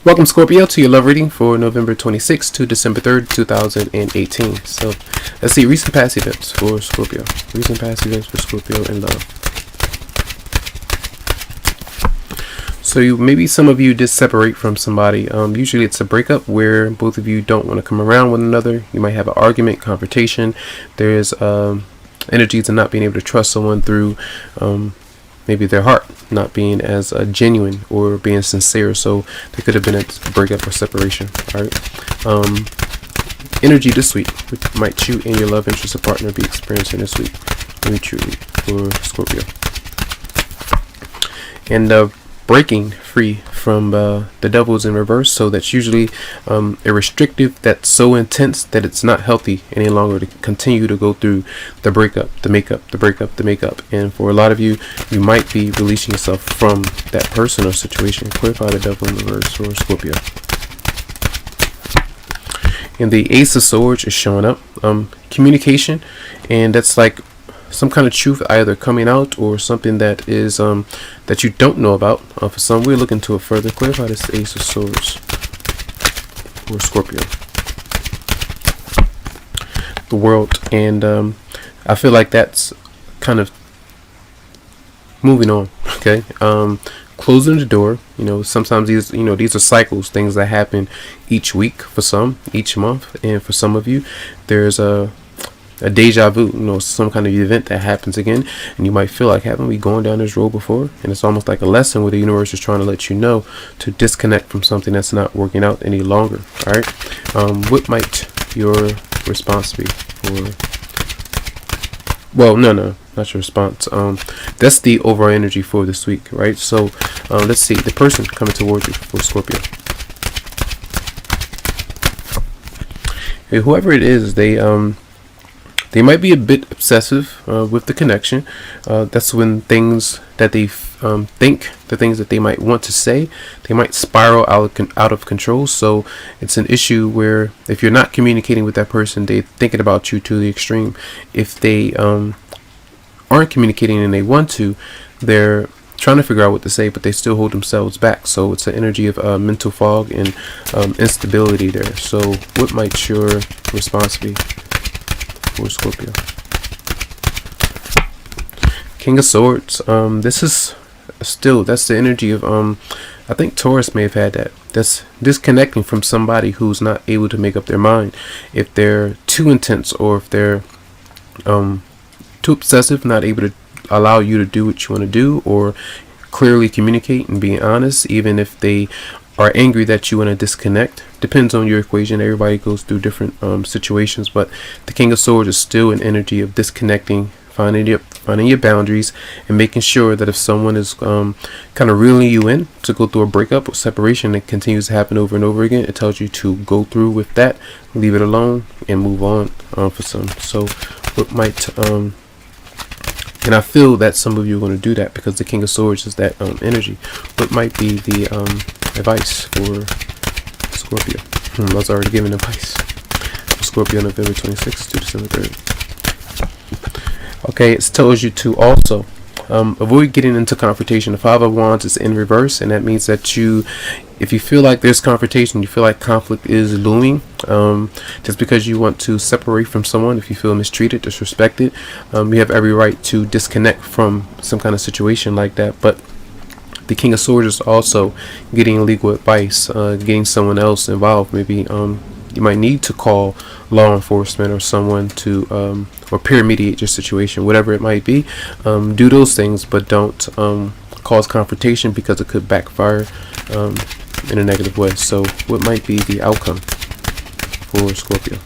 Welcome, Scorpio, to your love reading for November 26th to December 3rd, 2018. So, let's see recent past events for Scorpio. Recent past events for Scorpio in love. So, maybe some of you did separate from somebody. Usually it's a breakup where both of you don't want to come around one another. You might have an argument, confrontation. There's energy to not being able to trust someone through maybe their heart not being as genuine or being sincere. So there could have been a breakup or separation. All right. Energy this week, which might you and your love interest or partner be experiencing this week. Mutually for Scorpio. And breaking free from the devils in reverse. So that's usually a restrictive that's so intense that it's not healthy any longer to continue to go through the breakup, the makeup, the breakup, the makeup. And for a lot of you, you might be releasing yourself from that person or situation. Clarify the devil in reverse for Scorpio. And the Ace of Swords is showing up. Communication, and that's like some kind of truth either coming out or something that is that you don't know about. For some, we're looking to it further. Clarify this Ace of Swords for Scorpio. The World, and I feel like that's kind of moving on. Okay, closing the door. You know, sometimes these are cycles, things that happen each week for some, each month, and for some of you, there's a deja vu, some kind of event that happens again, and you might feel like, haven't we gone down this road before? And it's almost like a lesson where the universe is trying to let you know to disconnect from something that's not working out any longer. All right. What might your response be for? Well, no, not your response. That's the overall energy for this week, right? So let's see the person coming towards you for Scorpio. Whoever it is, they might be a bit obsessive with the connection. That's when things that they think, the things that they might want to say, they might spiral out of control. So it's an issue where if you're not communicating with that person, they're thinking about you to the extreme. If they aren't communicating and they want to, they're trying to figure out what to say, but they still hold themselves back. So it's an energy of mental fog and instability there. So what might your response be for Scorpio? King of Swords. This is still, that's the energy of I think Taurus may have had that. That's disconnecting from somebody who's not able to make up their mind. If they're too intense, or if they're too obsessive, not able to allow you to do what you want to do, or clearly communicate and be honest, even if they are angry that you want to disconnect. Depends on your equation. Everybody goes through different situations, but the King of Swords is still an energy of disconnecting, finding your boundaries, and making sure that if someone is kind of reeling you in to go through a breakup or separation that continues to happen over and over again, it tells you to go through with that, leave it alone, and move on for some. So what might and I feel that some of you are going to do that because the King of Swords is that energy. What might be the advice for Scorpio? I was already giving advice for Scorpio, November 26th to December 3rd. Okay, it tells you to also avoid getting into confrontation. The Five of Wands is in reverse, and that means that if you feel like there's confrontation, you feel like conflict is looming, just because you want to separate from someone, if you feel mistreated, disrespected, you have every right to disconnect from some kind of situation like that. But the King of Swords is also getting legal advice, getting someone else involved. Maybe you might need to call law enforcement or someone to or peer mediate your situation, whatever it might be. Do those things, but don't cause confrontation, because it could backfire in a negative way. So what might be the outcome for Scorpio?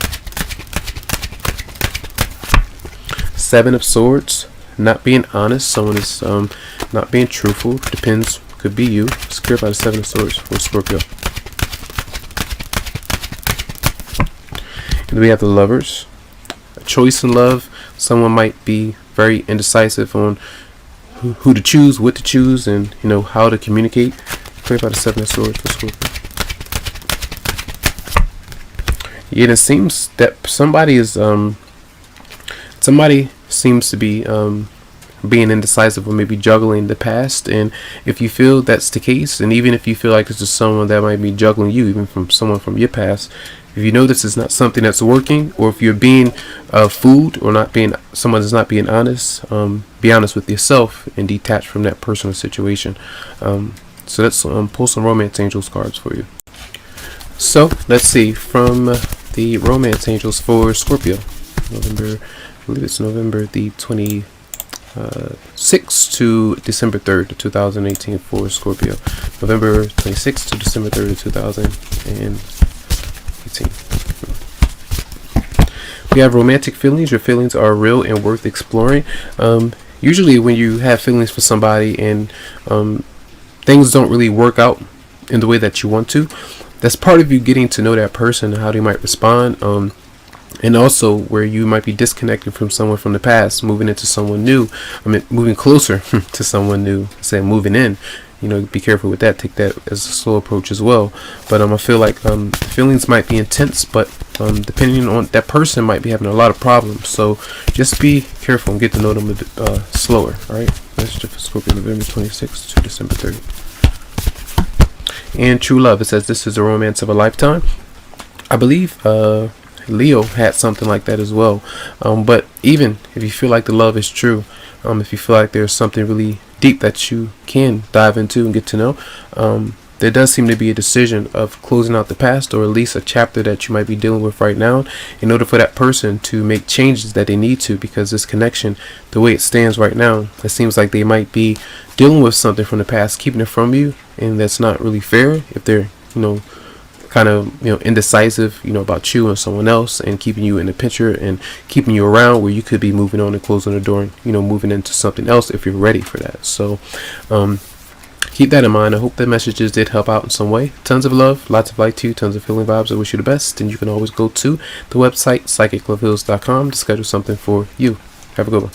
Seven of Swords. Not being honest. Someone is not being truthful. Depends. Could be you. Scared by the Seven of Swords for Scorpio. And we have the Lovers. A choice in love. Someone might be very indecisive on who to choose, what to choose, and how to communicate. Played by the Seven of Swords for Scorpio. Yeah, it seems that somebody seems to be being indecisive or maybe juggling the past. And if you feel that's the case, and even if you feel like this is someone that might be juggling you, even from someone from your past, if you know this is not something that's working, or if you're being fooled or not being someone that's not being honest, be honest with yourself and detach from that personal situation. So let's pull some romance angels cards for you. So let's see, from the romance angels for Scorpio, November, I believe it's November the 26th to December 3rd, 2018 for Scorpio. November 26th to December 3rd, 2018. We have romantic feelings. Your feelings are real and worth exploring. Usually when you have feelings for somebody and things don't really work out in the way that you want to, that's part of you getting to know that person and how they might respond. And also where you might be disconnected from someone from the past, moving into someone new. I mean, moving closer to someone new. Say moving in. You know, be careful with that. Take that as a slow approach as well. But I feel like feelings might be intense, but depending on that person might be having a lot of problems. So just be careful and get to know them a bit slower. All right. That's just for Scorpio, November 26th to December 30th. And true love. It says this is the romance of a lifetime. I believe Leo had something like that as well. But even if you feel like the love is true, if you feel like there's something really deep that you can dive into and get to know, there does seem to be a decision of closing out the past, or at least a chapter that you might be dealing with right now, in order for that person to make changes that they need to, because this connection, the way it stands right now, it seems like they might be dealing with something from the past, keeping it from you, and that's not really fair if they're, kind of indecisive about you and someone else, and keeping you in the picture and keeping you around where you could be moving on and closing the door and moving into something else if you're ready for that. So keep that in mind. I hope the messages did help out in some way. Tons of love, lots of light to you, tons of healing vibes. I wish you the best, and you can always go to the website psychicloveheals.com to schedule something for you. Have a good one.